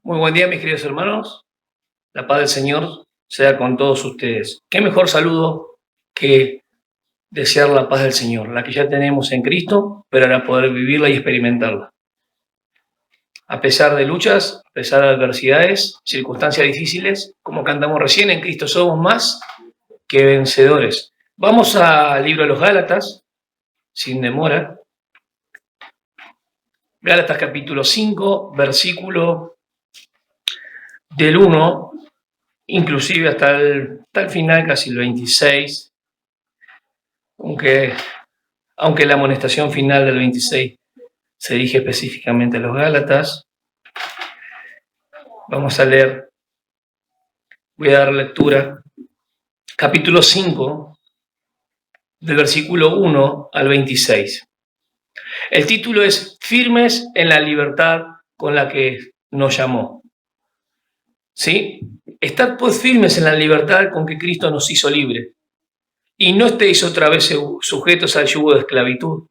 Muy buen día, mis queridos hermanos. La paz del Señor sea con todos ustedes. Qué mejor saludo que desear la paz del Señor, la que ya tenemos en Cristo, pero ahora poder vivirla y experimentarla. A pesar de luchas, a pesar de adversidades, circunstancias difíciles, como cantamos recién, en Cristo somos más que vencedores. Vamos al libro de los Gálatas, sin demora. Gálatas capítulo 5, versículo del 1, inclusive hasta el final, casi el 26, aunque la amonestación final del 26 se dirige específicamente a los Gálatas. Vamos a leer, voy a dar lectura, capítulo 5, del versículo 1 al 26. El título es Firmes en la libertad con la que nos llamó. ¿Sí? Estad pues firmes en la libertad con que Cristo nos hizo libre, y no estéis otra vez sujetos al yugo de esclavitud.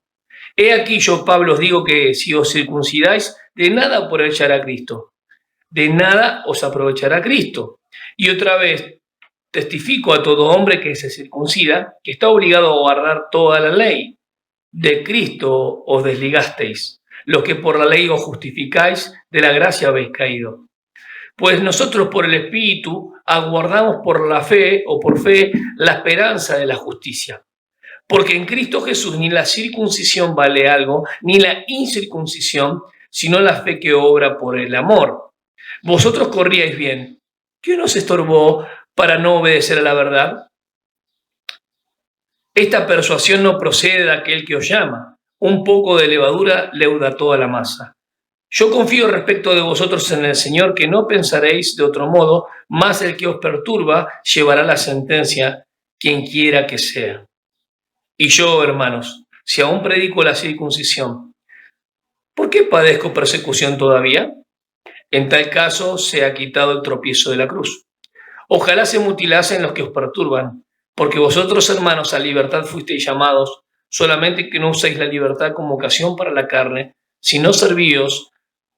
He aquí yo, Pablo, os digo que si os circuncidáis, de nada aprovechará Cristo. De nada os aprovechará Cristo. Y otra vez testifico a todo hombre que se circuncida, que está obligado a guardar toda la ley. De Cristo os desligasteis, los que por la ley os justificáis, de la gracia habéis caído. Pues nosotros por el Espíritu aguardamos por la fe o por fe la esperanza de la justicia. Porque en Cristo Jesús ni la circuncisión vale algo, ni la incircuncisión, sino la fe que obra por el amor. Vosotros corríais bien. ¿Quién os estorbó para no obedecer a la verdad? Esta persuasión no procede de aquel que os llama. Un poco de levadura leuda toda la masa. Yo confío respecto de vosotros en el Señor que no pensaréis de otro modo, más el que os perturba llevará la sentencia, quien quiera que sea. Y yo, hermanos, si aún predico la circuncisión, ¿por qué padezco persecución todavía? En tal caso se ha quitado el tropiezo de la cruz. Ojalá se mutilasen los que os perturban, porque vosotros, hermanos, a libertad fuisteis llamados, solamente que no uséis la libertad como ocasión para la carne, sino servíos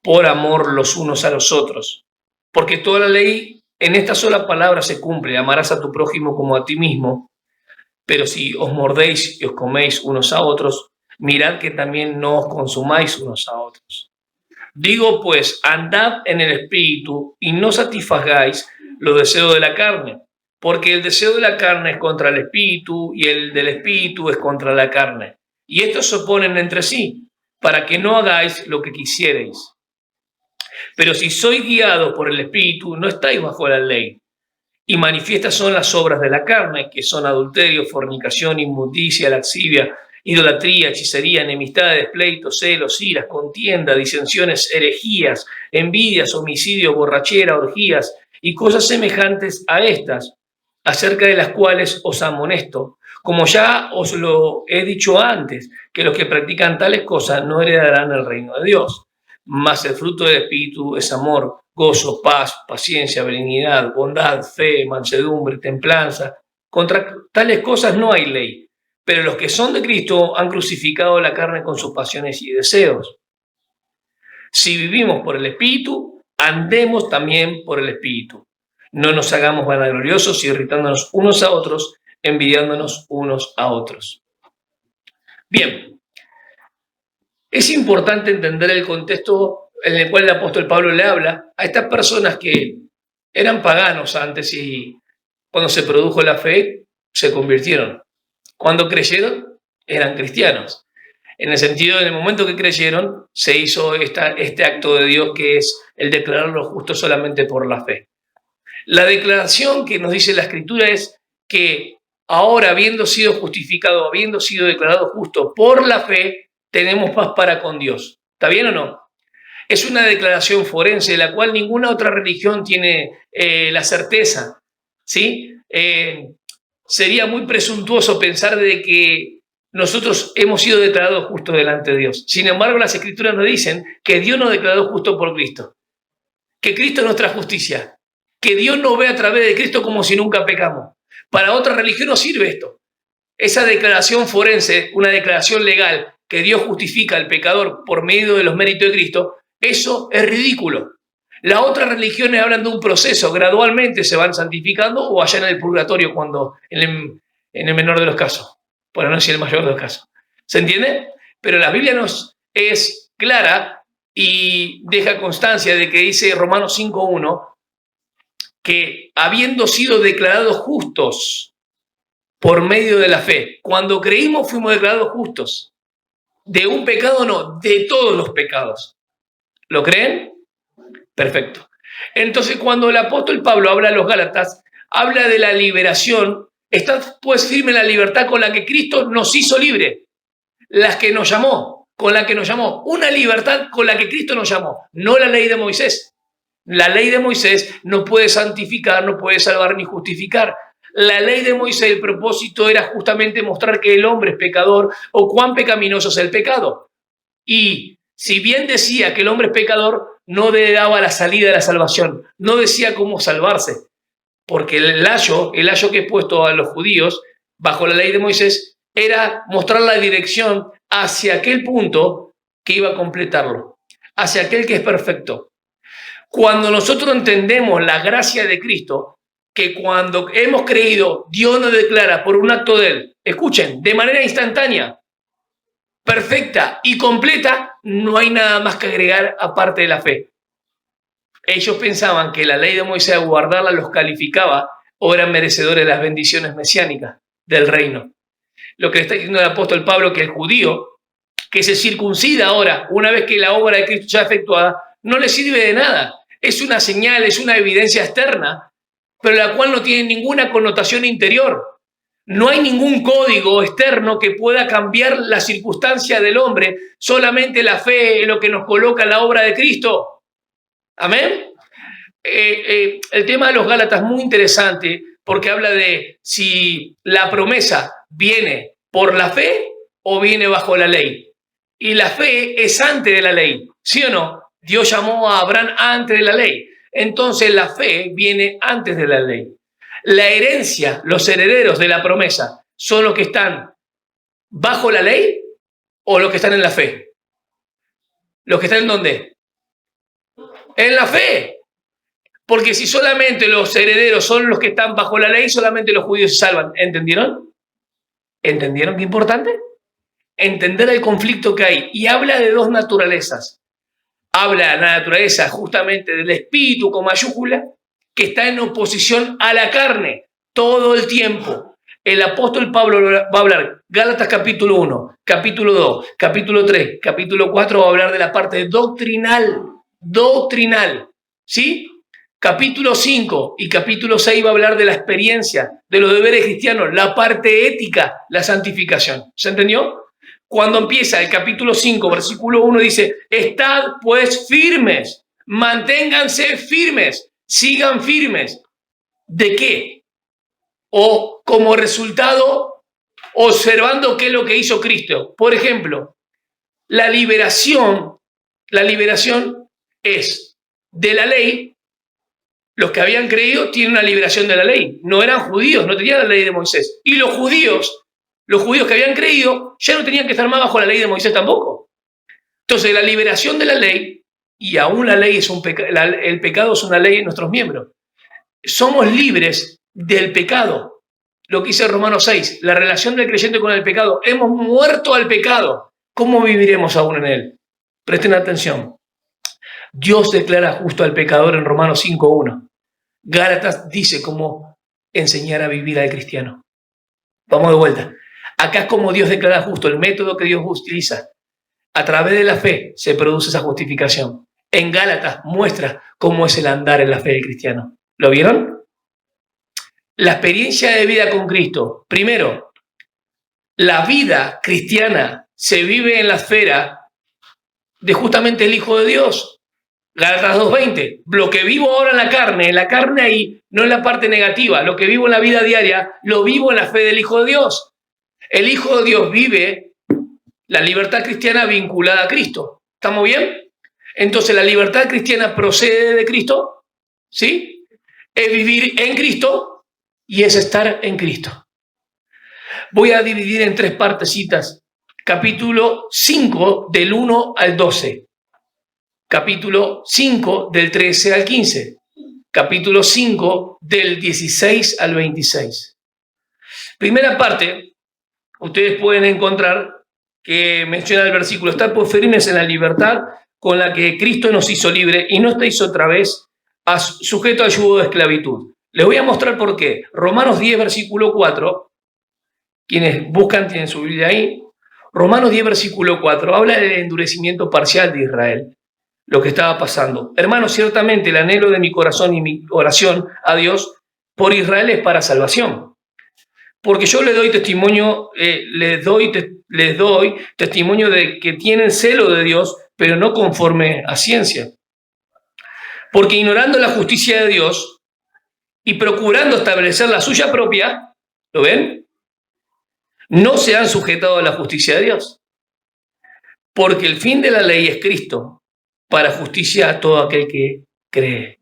por amor los unos a los otros. Porque toda la ley en esta sola palabra se cumple: amarás a tu prójimo como a ti mismo. Pero si os mordéis y os coméis unos a otros, mirad que también no os consumáis unos a otros. Digo pues, andad en el Espíritu y no satisfagáis los deseos de la carne, porque el deseo de la carne es contra el Espíritu y el del Espíritu es contra la carne. Y estos se oponen entre sí, para que no hagáis lo que quisierais. Pero si sois guiados por el Espíritu, no estáis bajo la ley. Y manifiestas son las obras de la carne, que son adulterio, fornicación, inmundicia, lascivia, idolatría, hechicería, enemistades, pleitos, celos, iras, contienda, disensiones, herejías, envidias, homicidios, borrachera, orgías y cosas semejantes a estas, acerca de las cuales os amonesto, como ya os lo he dicho antes, que los que practican tales cosas no heredarán el reino de Dios. Mas el fruto del Espíritu es amor, gozo, paz, paciencia, benignidad, bondad, fe, mansedumbre, templanza. Contra tales cosas no hay ley, pero los que son de Cristo han crucificado la carne con sus pasiones y deseos. Si vivimos por el Espíritu, andemos también por el Espíritu. No nos hagamos vanagloriosos, irritándonos unos a otros, envidiándonos unos a otros. Bien. Es importante entender el contexto en el cual el apóstol Pablo le habla a estas personas que eran paganos antes y cuando se produjo la fe se convirtieron. Cuando creyeron eran cristianos. En el sentido, en el momento que creyeron se hizo este acto de Dios que es el declararlo justo solamente por la fe. La declaración que nos dice la Escritura es que ahora, habiendo sido justificado, habiendo sido declarado justo por la fe, tenemos paz para con Dios. ¿Está bien o no? Es una declaración forense de la cual ninguna otra religión tiene la certeza, ¿sí? Sería muy presuntuoso pensar de que nosotros hemos sido declarados justos delante de Dios. Sin embargo, las Escrituras nos dicen que Dios nos declaró justos por Cristo, que Cristo es nuestra justicia, que Dios nos ve a través de Cristo como si nunca pecamos. Para otra religión no sirve esto. Esa declaración forense, una declaración legal, que Dios justifica al pecador por medio de los méritos de Cristo, eso es ridículo. Las otras religiones hablan de un proceso, gradualmente se van santificando o allá en el purgatorio, en el menor de los casos, por no decir el mayor de los casos. ¿Se entiende? Pero la Biblia nos es clara y deja constancia de que dice Romanos 5:1 que habiendo sido declarados justos por medio de la fe, cuando creímos fuimos declarados justos. De un pecado no, de todos los pecados. ¿Lo creen? Perfecto. Entonces, cuando el apóstol Pablo habla a los Gálatas, habla de la liberación. Está pues firme la libertad con la que Cristo nos hizo libre, las que nos llamó, con la que nos llamó. Una libertad con la que Cristo nos llamó, no la ley de Moisés. La ley de Moisés no puede santificar, no puede salvar ni justificar. La ley de Moisés, el propósito era justamente mostrar que el hombre es pecador o cuán pecaminoso es el pecado. Y si bien decía que el hombre es pecador, no le daba la salida de la salvación, no decía cómo salvarse, porque el ayo que he puesto a los judíos bajo la ley de Moisés era mostrar la dirección hacia aquel punto que iba a completarlo, hacia aquel que es perfecto. Cuando nosotros entendemos la gracia de Cristo, que cuando hemos creído, Dios nos declara por un acto de Él, escuchen, de manera instantánea, perfecta y completa, no hay nada más que agregar aparte de la fe. Ellos pensaban que la ley de Moisés, guardarla, los calificaba o eran merecedores de las bendiciones mesiánicas del reino. Lo que le está diciendo el apóstol Pablo, que el judío que se circuncida ahora, una vez que la obra de Cristo ya efectuada, no le sirve de nada. Es una señal, es una evidencia externa, pero la cual no tiene ninguna connotación interior. No hay ningún código externo que pueda cambiar la circunstancia del hombre. Solamente la fe es lo que nos coloca en la obra de Cristo. Amén. El tema de los Gálatas es muy interesante porque habla de si la promesa viene por la fe o viene bajo la ley. Y la fe es antes de la ley, ¿sí o no? Dios llamó a Abraham antes de la ley. Entonces la fe viene antes de la ley. La herencia, los herederos de la promesa, ¿son los que están bajo la ley o los que están en la fe? ¿Los que están en dónde? En la fe. Porque si solamente los herederos son los que están bajo la ley, solamente los judíos se salvan. ¿Entendieron? ¿Entendieron qué importante? Entender el conflicto que hay. Y habla de dos naturalezas. Habla de la naturaleza justamente del espíritu con mayúscula, que está en oposición a la carne todo el tiempo. El apóstol Pablo va a hablar, Gálatas capítulo 1, capítulo 2, capítulo 3, capítulo 4, va a hablar de la parte doctrinal, ¿sí? Capítulo 5 y capítulo 6 va a hablar de la experiencia, de los deberes cristianos, la parte ética, la santificación. ¿Se entendió? Cuando empieza el capítulo 5, versículo 1, dice, estad pues firmes, manténganse firmes, sigan firmes. ¿De qué? O como resultado, observando qué es lo que hizo Cristo. Por ejemplo, la liberación es de la ley. Los que habían creído tienen una liberación de la ley. No eran judíos, no tenían la ley de Moisés. Y los judíos que habían creído ya no tenían que estar más bajo la ley de Moisés tampoco. Entonces, la liberación de la ley, y aún la ley es el pecado es una ley en nuestros miembros. Somos libres del pecado. Lo que dice Romanos 6, la relación del creyente con el pecado. Hemos muerto al pecado. ¿Cómo viviremos aún en él? Presten atención. Dios declara justo al pecador en Romanos 5:1. Gálatas dice cómo enseñar a vivir al cristiano. Vamos de vuelta. Acá es como Dios declara justo, el método que Dios utiliza. A través de la fe se produce esa justificación. En Gálatas muestra cómo es el andar en la fe del cristiano. ¿Lo vieron? La experiencia de vida con Cristo. Primero, la vida cristiana se vive en la esfera de justamente el Hijo de Dios. Gálatas 2:20, lo que vivo ahora en la carne ahí no es la parte negativa, lo que vivo en la vida diaria, lo vivo en la fe del Hijo de Dios. El Hijo de Dios vive la libertad cristiana vinculada a Cristo. ¿Estamos bien? Entonces la libertad cristiana procede de Cristo, ¿sí? Es vivir en Cristo y es estar en Cristo. Voy a dividir en 3 partecitas, capítulo 5 del 1 al 12. capítulo 5 del 13 al 15, capítulo 5 del 16 al 26. Primera parte, ustedes pueden encontrar que menciona el versículo: estar pues firmes en la libertad con la que Cristo nos hizo libre y no estéis otra vez sujeto al yugo de esclavitud. Les voy a mostrar por qué. Romanos 10, versículo 4, quienes buscan tienen su Biblia ahí. Romanos 10, versículo 4, habla del endurecimiento parcial de Israel, lo que estaba pasando. Hermanos, ciertamente el anhelo de mi corazón y mi oración a Dios por Israel es para salvación. Porque yo les doy testimonio, les doy testimonio de que tienen celo de Dios, pero no conforme a ciencia. Porque ignorando la justicia de Dios y procurando establecer la suya propia, ¿lo ven? No se han sujetado a la justicia de Dios. Porque el fin de la ley es Cristo, para justicia a todo aquel que cree.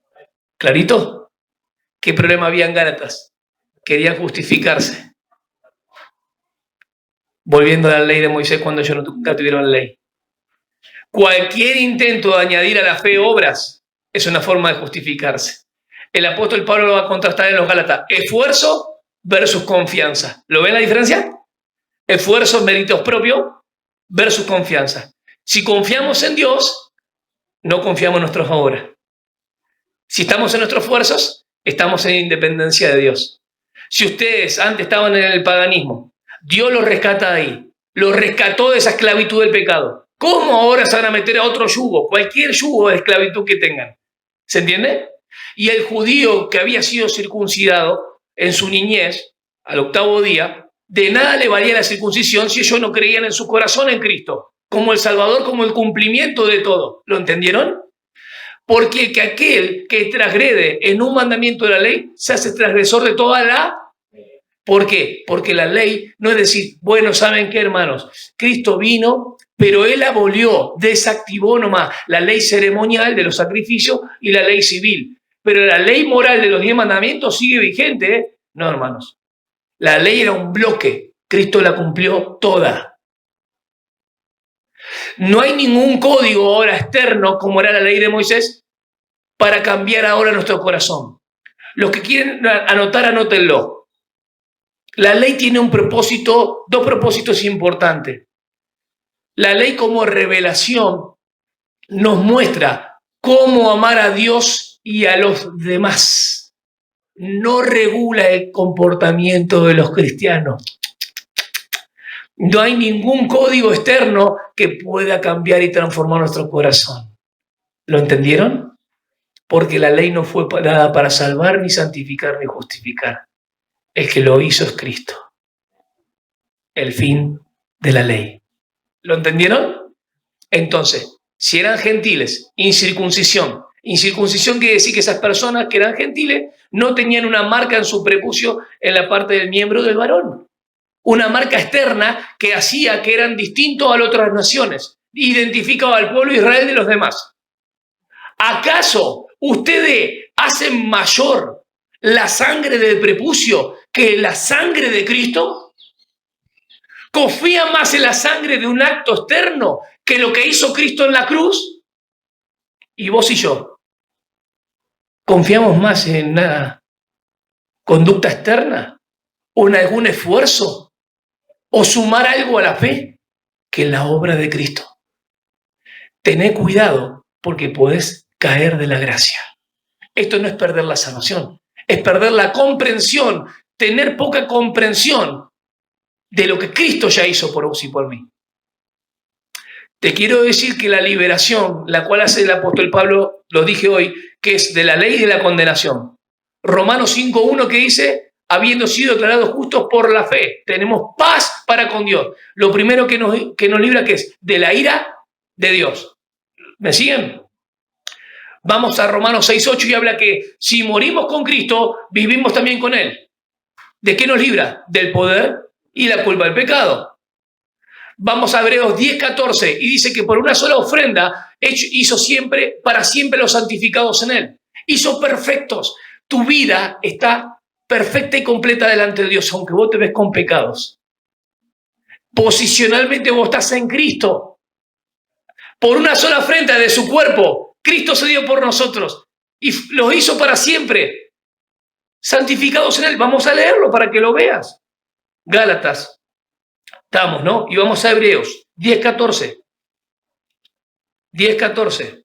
¿Clarito? ¿Qué problema había en Gálatas? Querían justificarse, volviendo a la ley de Moisés cuando ellos nunca tuvieron la ley. Cualquier intento de añadir a la fe obras es una forma de justificarse. El apóstol Pablo lo va a contrastar en los Gálatas: esfuerzo versus confianza. ¿Lo ven la diferencia? Esfuerzo, méritos propios versus confianza. Si confiamos en Dios, no confiamos en nuestras obras. Si estamos en nuestros esfuerzos, estamos en independencia de Dios. Si ustedes antes estaban en el paganismo, Dios los rescata de ahí, los rescató de esa esclavitud del pecado. ¿Cómo ahora se van a meter a otro yugo? Cualquier yugo de esclavitud que tengan. ¿Se entiende? Y el judío que había sido circuncidado en su niñez, al 8º día, de nada le valía la circuncisión si ellos no creían en su corazón en Cristo, como el Salvador, como el cumplimiento de todo. ¿Lo entendieron? Porque que aquel que transgrede en un mandamiento de la ley se hace transgresor de toda la... ¿Por qué? Porque la ley no es decir, bueno, ¿saben qué, hermanos? Cristo vino, pero Él abolió, desactivó nomás la ley ceremonial de los sacrificios y la ley civil. Pero la ley moral de los 10 mandamientos sigue vigente, ¿eh? No, hermanos. La ley era un bloque. Cristo la cumplió toda. No hay ningún código ahora externo, como era la ley de Moisés, para cambiar ahora nuestro corazón. Los que quieren anotar, anótenlo. La ley tiene un propósito, 2 propósitos importantes. La ley como revelación nos muestra cómo amar a Dios y a los demás. No regula el comportamiento de los cristianos. No hay ningún código externo que pueda cambiar y transformar nuestro corazón. ¿Lo entendieron? Porque la ley no fue dada para salvar, ni santificar, ni justificar. El que lo hizo es Cristo. El fin de la ley. ¿Lo entendieron? Entonces, si eran gentiles, incircuncisión. Incircuncisión quiere decir que esas personas que eran gentiles no tenían una marca en su prepucio en la parte del miembro del varón. Una marca externa que hacía que eran distintos a las otras naciones. Identificaba al pueblo de Israel de los demás. ¿Acaso ustedes hacen mayor la sangre del prepucio que la sangre de Cristo? ¿Confían más en la sangre de un acto externo que lo que hizo Cristo en la cruz? Y vos y yo, ¿confiamos más en una conducta externa o en algún esfuerzo o sumar algo a la fe que en la obra de Cristo? Tené cuidado porque podés caer de la gracia. Esto no es perder la salvación, es perder la comprensión, tener poca comprensión de lo que Cristo ya hizo por vos y por mí. Te quiero decir que la liberación, la cual hace el apóstol Pablo, lo dije hoy, que es de la ley y de la condenación. Romanos 5:1 que dice, habiendo sido declarados justos por la fe, tenemos paz para con Dios. Lo primero que nos libra, ¿qué es? De la ira de Dios. ¿Me siguen? Vamos a Romanos 6:8 y habla que si morimos con Cristo, vivimos también con Él. ¿De qué nos libra? Del poder y la culpa del pecado. Vamos a Hebreos 10:14 y dice que por una sola ofrenda hizo siempre, para siempre los santificados en Él. Hizo perfectos. Tu vida está perfecta y completa delante de Dios, aunque vos te ves con pecados. Posicionalmente vos estás en Cristo. Por una sola ofrenda de su cuerpo, Cristo se dio por nosotros y los hizo para siempre, santificados en él. Vamos a leerlo para que lo veas. Gálatas, estamos, ¿no? Y vamos a Hebreos 10:14. 10:14.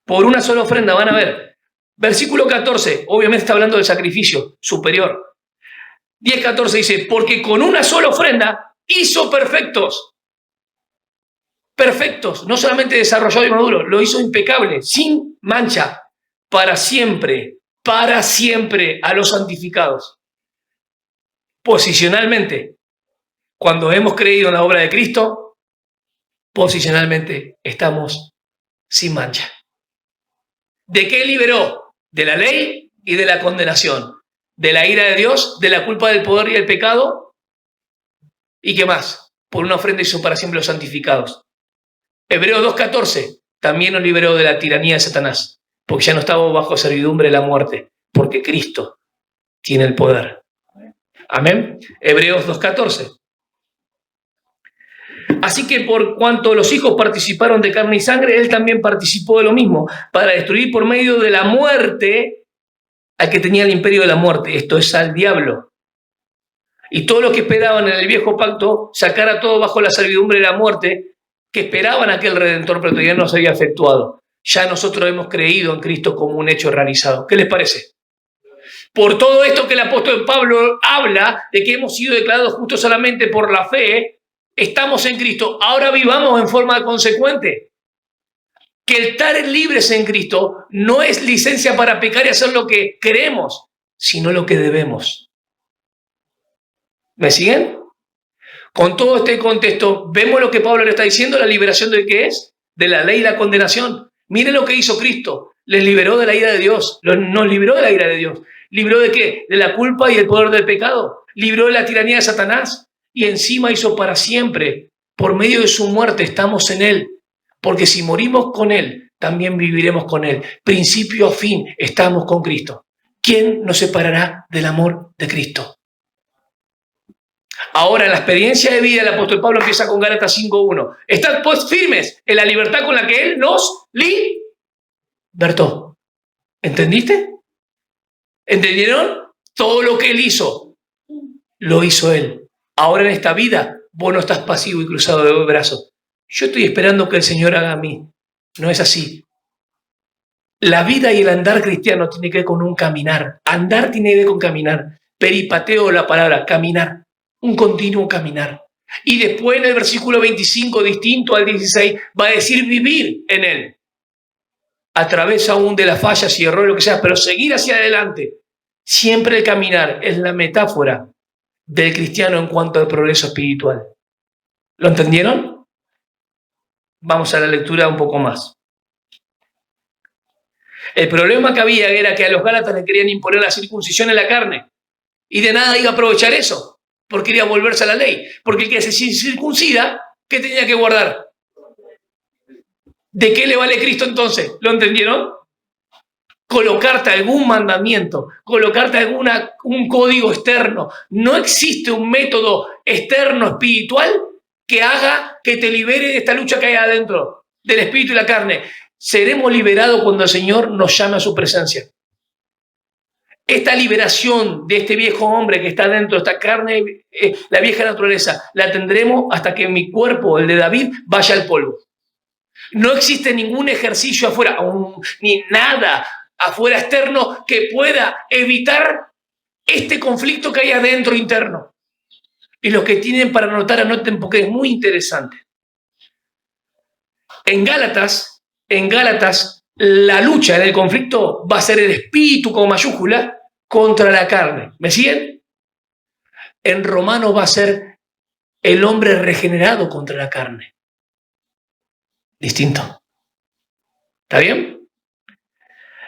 Por una sola ofrenda, van a ver. Versículo 14, obviamente está hablando del sacrificio superior. 10:14 dice, porque con una sola ofrenda hizo perfectos. Perfectos, no solamente desarrollado y maduro, lo hizo impecable, sin mancha, para siempre a los santificados. Posicionalmente, cuando hemos creído en la obra de Cristo, posicionalmente estamos sin mancha. ¿De qué liberó? De la ley y de la condenación. De la ira de Dios, de la culpa del poder y el pecado. ¿Y qué más? Por una ofrenda hizo para siempre los santificados. Hebreos 2:14 también nos liberó de la tiranía de Satanás, porque ya no estamos bajo servidumbre de la muerte, porque Cristo tiene el poder. Amén. Hebreos 2:14. Así que por cuanto los hijos participaron de carne y sangre, él también participó de lo mismo, para destruir por medio de la muerte al que tenía el imperio de la muerte, esto es al diablo. Y todos los que esperaban en el viejo pacto sacar a todo bajo la servidumbre de la muerte, que esperaban a aquel Redentor, pero todavía no se había efectuado. Ya nosotros hemos creído en Cristo como un hecho realizado. ¿Qué les parece? Por todo esto que el apóstol Pablo habla, de que hemos sido declarados justos solamente por la fe, estamos en Cristo, ahora vivamos en forma consecuente. Que el estar libres en Cristo no es licencia para pecar y hacer lo que queremos, sino lo que debemos. ¿Me siguen? Con todo este contexto, vemos lo que Pablo le está diciendo, la liberación de qué es, de la ley y la condenación. Miren lo que hizo Cristo, les liberó de la ira de Dios, nos libró de la ira de Dios. ¿Libró de qué? De la culpa y el poder del pecado. Libró de la tiranía de Satanás y encima hizo para siempre. Por medio de su muerte estamos en él, porque si morimos con él, también viviremos con él. Principio a fin estamos con Cristo. ¿Quién nos separará del amor de Cristo? Ahora, en la experiencia de vida, el apóstol Pablo empieza con Gálatas 5:1. Estad pues firmes en la libertad con la que él nos libertó. ¿Entendiste? ¿Entendieron? Todo lo que él hizo, lo hizo él. Ahora en esta vida, vos no estás pasivo y cruzado de brazos. Yo estoy esperando que el Señor haga a mí. No es así. La vida y el andar cristiano tiene que ver con un caminar. Andar tiene que ver con caminar. Peripateo la palabra, caminar. Un continuo caminar. Y después en el versículo 25, distinto al 16, va a decir vivir en él. A través aún de las fallas y errores, lo que sea, pero seguir hacia adelante. Siempre el caminar es la metáfora del cristiano en cuanto al progreso espiritual. ¿Lo entendieron? Vamos a la lectura un poco más. El problema que había era que a los gálatas le querían imponer la circuncisión en la carne. Y de nada iba a aprovechar eso, porque quería volverse a la ley. Porque el que se circuncida, ¿qué tenía que guardar? ¿De qué le vale Cristo entonces? ¿Lo entendieron? Colocarte algún mandamiento, colocarte un código externo. No existe un método externo espiritual que haga que te libere de esta lucha que hay adentro, del espíritu y la carne. Seremos liberados cuando el Señor nos llame a su presencia. Esta liberación de este viejo hombre que está dentro de esta carne, la vieja naturaleza, la tendremos hasta que mi cuerpo, el de David, vaya al polvo. No existe ningún ejercicio afuera, ni nada afuera externo que pueda evitar este conflicto que hay adentro interno. Y los que tienen para anotar, anoten porque es muy interesante. En Gálatas, la lucha en el conflicto va a ser el espíritu con mayúscula contra la carne. ¿Me siguen? En Romanos va a ser el hombre regenerado contra la carne. Distinto. ¿Está bien?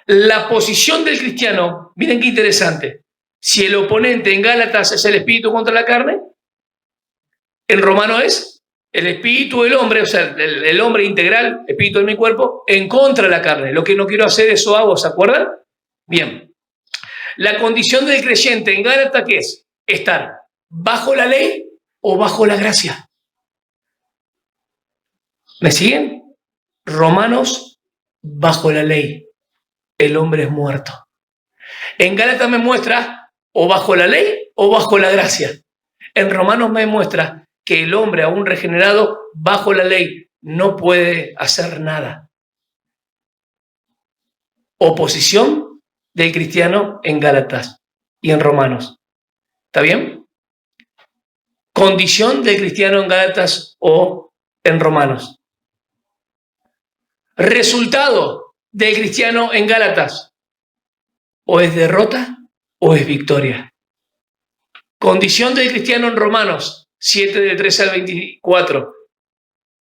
La posición del cristiano, miren qué interesante. Si el oponente en Gálatas es el espíritu contra la carne, en Romano es el espíritu del hombre, o sea, el hombre integral, espíritu de mi cuerpo, en contra de la carne. Lo que no quiero hacer, eso hago, ¿se acuerdan? Bien. La condición del creyente en Gálatas, ¿qué es? Estar bajo la ley o bajo la gracia. ¿Me siguen? Romanos, bajo la ley, el hombre es muerto. En Gálatas me muestra o bajo la ley o bajo la gracia. En Romanos me muestra que el hombre aún regenerado bajo la ley no puede hacer nada. Oposición del cristiano en Gálatas y en Romanos. ¿Está bien? Condición del cristiano en Gálatas o en Romanos. Resultado del cristiano en Gálatas. O es derrota o es victoria. Condición del cristiano en Romanos 7 del 13 al 24.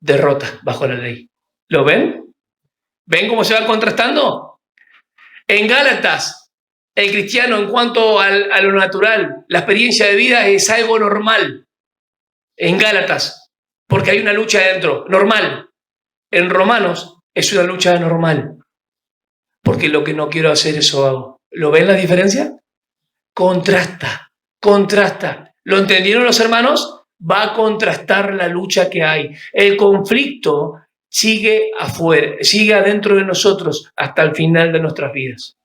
Derrota bajo la ley. ¿Lo ven? ¿Ven cómo se va contrastando? En Gálatas, el cristiano en cuanto a lo natural, la experiencia de vida es algo normal. En Gálatas, porque hay una lucha adentro, normal. En Romanos es una lucha normal, porque lo que no quiero hacer, eso hago. ¿Lo ven la diferencia? Contrasta, contrasta. ¿Lo entendieron los hermanos? Va a contrastar la lucha que hay. El conflicto sigue afuera, sigue adentro de nosotros hasta el final de nuestras vidas.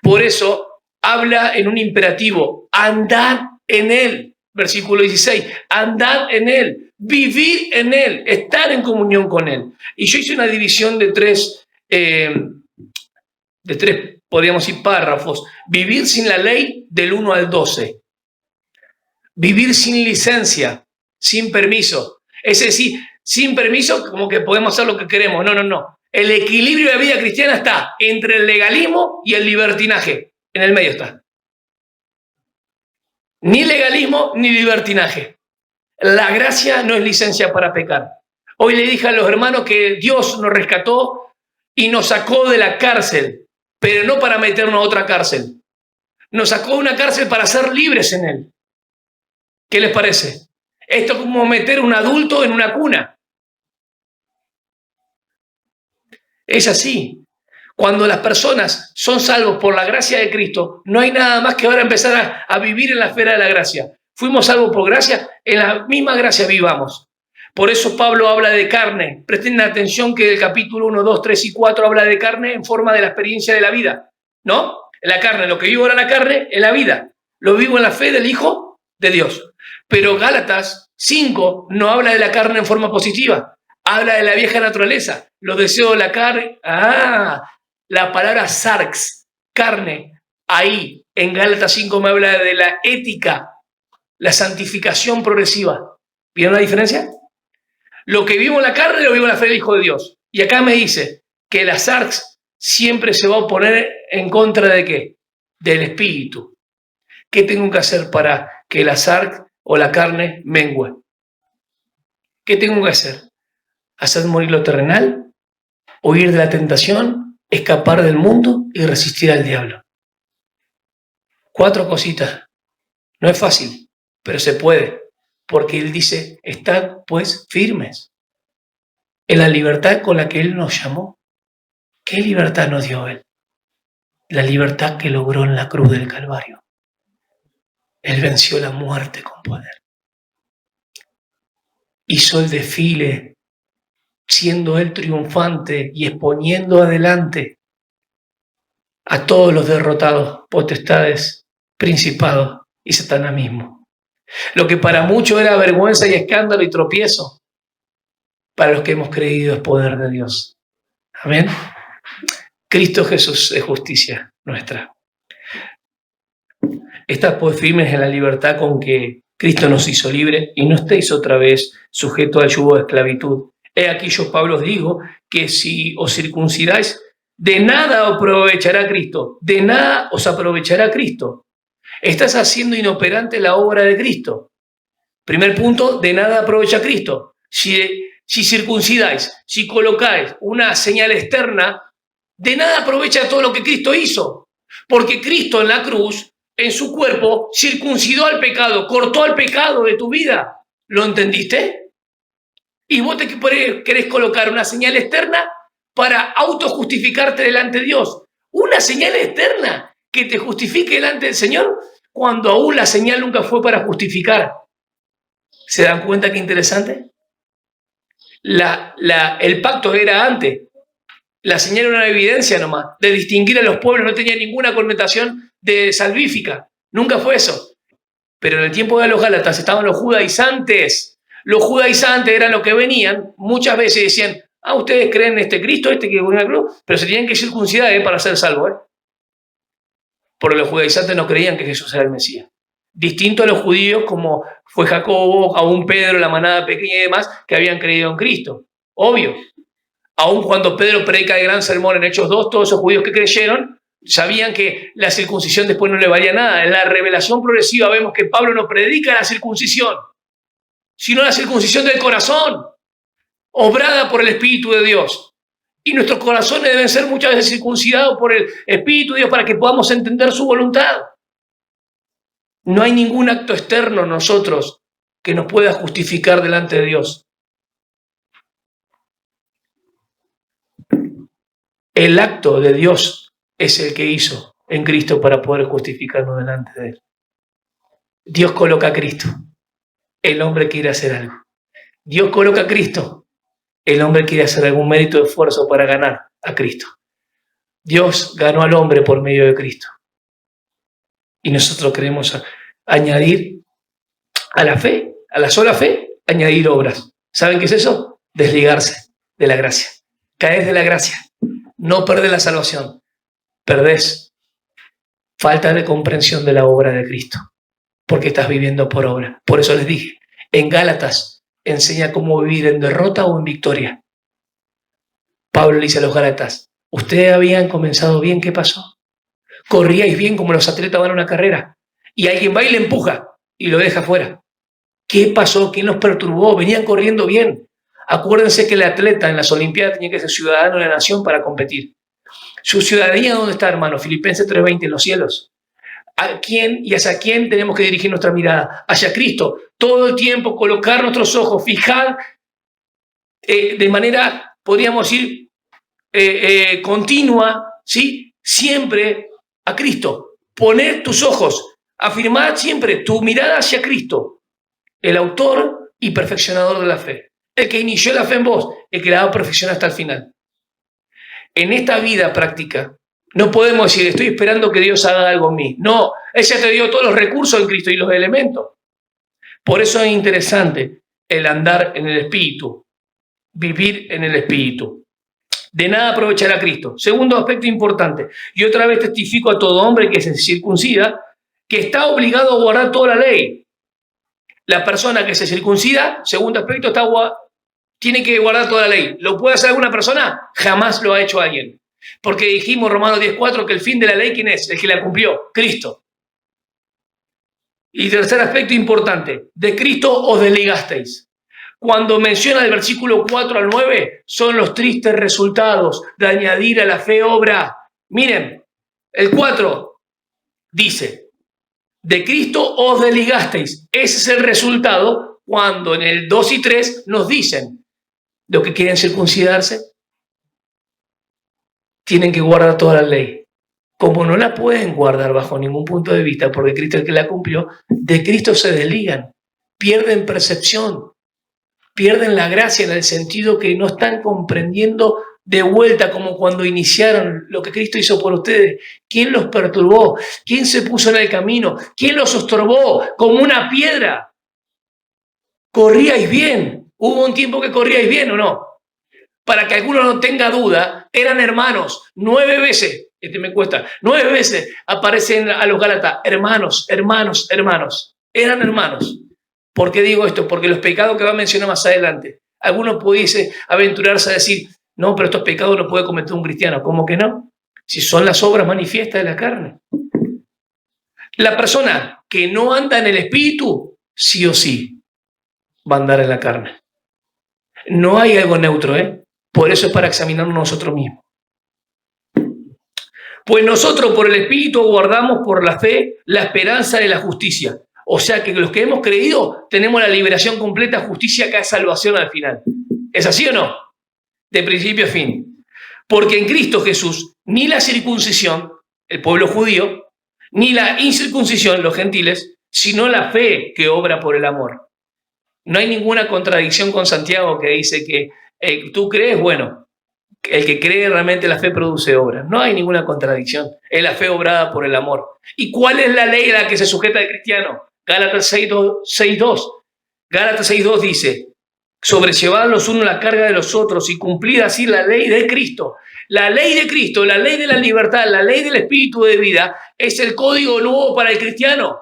Por eso habla en un imperativo, andad en él. Versículo 16, andad en él, vivir en él, estar en comunión con él. Y yo hice una división de tres, podríamos decir, párrafos. Vivir sin la ley del 1 al 12. Vivir sin licencia, sin permiso. Es decir, sin permiso, como que podemos hacer lo que queremos. No. El equilibrio de la vida cristiana está entre el legalismo y el libertinaje. En el medio está. Ni legalismo ni libertinaje. La gracia no es licencia para pecar. Hoy le dije a los hermanos que Dios nos rescató y nos sacó de la cárcel, pero no para meternos a otra cárcel. Nos sacó de una cárcel para ser libres en él. ¿Qué les parece? Esto es como meter un adulto en una cuna. Es así. Cuando las personas son salvos por la gracia de Cristo, no hay nada más que ahora empezar a vivir en la esfera de la gracia. Fuimos salvos por gracia, en la misma gracia vivamos. Por eso Pablo habla de carne. Presten atención que el capítulo 1, 2, 3 y 4 habla de carne en forma de la experiencia de la vida. ¿No? En la carne, lo que vivo ahora en la carne, en la vida. Lo vivo en la fe del Hijo de Dios. Pero Gálatas 5 no habla de la carne en forma positiva. Habla de la vieja naturaleza, los deseos de la carne. La palabra sarx, carne, ahí en Gálatas 5 me habla de la ética, la santificación progresiva. ¿Vieron la diferencia? Lo que vivo en la carne lo vivo en la fe del Hijo de Dios. Y acá me dice que la sarx siempre se va a oponer en contra de ¿qué? Del espíritu. ¿Qué tengo que hacer para que la sarx o la carne mengüe? ¿Qué tengo que hacer? ¿Hacer morir lo terrenal? ¿Huir de la tentación? ¿Escapar del mundo y resistir al diablo? 4 cositas. No es fácil, pero se puede, porque él dice, estad pues firmes en la libertad con la que él nos llamó. ¿Qué libertad nos dio él? La libertad que logró en la cruz del Calvario. Él venció la muerte con poder. Hizo el desfile siendo él triunfante y exponiendo adelante a todos los derrotados, potestades, principados y Satanás mismo. Lo que para muchos era vergüenza y escándalo y tropiezo, para los que hemos creído es poder de Dios. Amén. Cristo Jesús es justicia nuestra. Estad pues firmes en la libertad con que Cristo nos hizo libre y no estéis otra vez sujetos al yugo de esclavitud. He aquí yo, Pablo, os digo que si os circuncidáis, de nada os aprovechará Cristo, de nada os aprovechará Cristo. Estás haciendo inoperante la obra de Cristo. Primer punto, de nada aprovecha Cristo. Si circuncidáis, si colocáis una señal externa, de nada aprovecha todo lo que Cristo hizo. Porque Cristo en la cruz, en su cuerpo, circuncidó al pecado, cortó al pecado de tu vida. ¿Lo entendiste? Y vos te querés colocar una señal externa para autojustificarte delante de Dios. Una señal externa que te justifique delante del Señor cuando aún la señal nunca fue para justificar. ¿Se dan cuenta qué interesante? El pacto era antes, La señal era una evidencia nomás, de distinguir a los pueblos, no tenía ninguna connotación de salvífica, nunca fue eso. Pero en el tiempo de los Gálatas estaban los judaizantes. Los judaizantes eran los que venían, muchas veces decían, ustedes creen en este Cristo, este que murió en la cruz, pero se tenían que circuncidar para ser salvos. Porque los judaizantes no creían que Jesús era el Mesías. Distinto a los judíos, como fue Jacobo, aún Pedro, la manada pequeña y demás, que habían creído en Cristo. Obvio. Aún cuando Pedro predica el gran sermón en Hechos 2, todos esos judíos que creyeron sabían que la circuncisión después no le valía nada. En la revelación progresiva vemos que Pablo no predica la circuncisión, sino la circuncisión del corazón, obrada por el Espíritu de Dios. Y nuestros corazones deben ser muchas veces circuncidados por el Espíritu de Dios para que podamos entender su voluntad. No hay ningún acto externo en nosotros que nos pueda justificar delante de Dios. El acto de Dios es el que hizo en Cristo para poder justificarnos delante de Él. Dios coloca a Cristo. El hombre quiere hacer algo. Dios coloca a Cristo. El hombre quiere hacer algún mérito de esfuerzo para ganar a Cristo. Dios ganó al hombre por medio de Cristo. Y nosotros queremos añadir a la fe, a la sola fe, añadir obras. ¿Saben qué es eso? Desligarse de la gracia. Caes de la gracia. No perdés la salvación. Perdés falta de comprensión de la obra de Cristo. Porque estás viviendo por obra. Por eso les dije, en Gálatas enseña cómo vivir en derrota o en victoria. Pablo le dice a los Gálatas, ustedes habían comenzado bien, ¿qué pasó? Corríais bien como los atletas van a una carrera y alguien va y le empuja y lo deja fuera. ¿Qué pasó? ¿Quién los perturbó? Venían corriendo bien. Acuérdense que el atleta en las Olimpiadas tenía que ser ciudadano de la nación para competir. ¿Su ciudadanía dónde está, hermano? Filipenses 3:20, en los cielos. ¿A quién y hacia quién tenemos que dirigir nuestra mirada? Hacia Cristo. Todo el tiempo colocar nuestros ojos, fijar de manera, podríamos decir, continua, ¿sí? Siempre a Cristo. Poner tus ojos, afirmar siempre tu mirada hacia Cristo, el autor y perfeccionador de la fe. El que inició la fe en vos, el que la va a perfeccionar hasta el final. En esta vida práctica, no podemos decir, estoy esperando que Dios haga algo en mí. No, Él ya te dio todos los recursos en Cristo y los elementos. Por eso es interesante el andar en el Espíritu, vivir en el Espíritu. De nada aprovechar a Cristo. Segundo aspecto importante, y otra vez testifico a todo hombre que se circuncida, que está obligado a guardar toda la ley. La persona que se circuncida, segundo aspecto, tiene que guardar toda la ley. ¿Lo puede hacer alguna persona? Jamás lo ha hecho alguien. Porque dijimos, Romanos 10:4, que el fin de la ley, ¿quién es? El que la cumplió, Cristo. Y tercer aspecto importante, de Cristo os desligasteis. Cuando menciona el versículo 4 al 9, son los tristes resultados de añadir a la fe obra. Miren, el 4 dice, de Cristo os desligasteis. Ese es el resultado cuando en el 2 y 3 nos dicen, los que quieren circuncidarse, tienen que guardar toda la ley. Como no la pueden guardar bajo ningún punto de vista, porque Cristo es el que la cumplió, de Cristo se desligan, pierden percepción, pierden la gracia en el sentido que no están comprendiendo de vuelta como cuando iniciaron lo que Cristo hizo por ustedes. ¿Quién los perturbó? ¿Quién se puso en el camino? ¿Quién los estorbó como una piedra? ¿Corríais bien? ¿Hubo un tiempo que corríais bien o no? Para que alguno no tenga duda, eran hermanos. 9 veces, 9 veces aparecen a los Gálatas, hermanos, hermanos, hermanos. Eran hermanos. ¿Por qué digo esto? Porque los pecados que va a mencionar más adelante, algunos pudiese aventurarse a decir, no, pero estos pecados no puede cometer un cristiano. ¿Cómo que no? Si son las obras manifiestas de la carne. La persona que no anda en el Espíritu, sí o sí, va a andar en la carne. No hay algo neutro, ¿eh? Por eso es para examinarnos nosotros mismos. Pues nosotros por el Espíritu guardamos por la fe la esperanza de la justicia. O sea que los que hemos creído tenemos la liberación completa, justicia, que es salvación al final. ¿Es así o no? De principio a fin. Porque en Cristo Jesús ni la circuncisión, el pueblo judío, ni la incircuncisión, los gentiles, sino la fe que obra por el amor. No hay ninguna contradicción con Santiago que dice que tú crees, bueno, El que cree realmente la fe produce obras. No hay ninguna contradicción. Es la fe obrada por el amor. ¿Y cuál es la ley a la que se sujeta el cristiano? Gálatas 6:2. Gálatas 6:2 dice: sobrellevad los unos la carga de los otros y cumplid así la ley de Cristo. La ley de Cristo, la ley de la libertad, la ley del espíritu de vida es el código nuevo para el cristiano.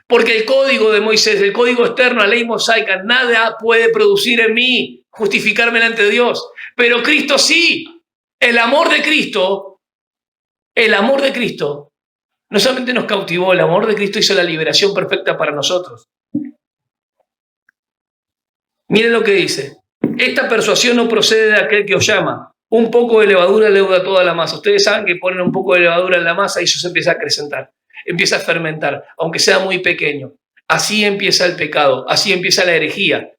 Porque el código de Moisés, el código externo, la ley mosaica, nada puede producir en mí, justificarme delante de Dios. Pero Cristo sí. El amor de Cristo, no solamente nos cautivó, el amor de Cristo hizo la liberación perfecta para nosotros. Miren lo que dice: esta persuasión no procede de aquel que os llama. Un poco de levadura leuda toda la masa. Ustedes saben que ponen un poco de levadura en la masa y eso se empieza a acrecentar, empieza a fermentar, aunque sea muy pequeño. Así empieza el pecado, así empieza la herejía.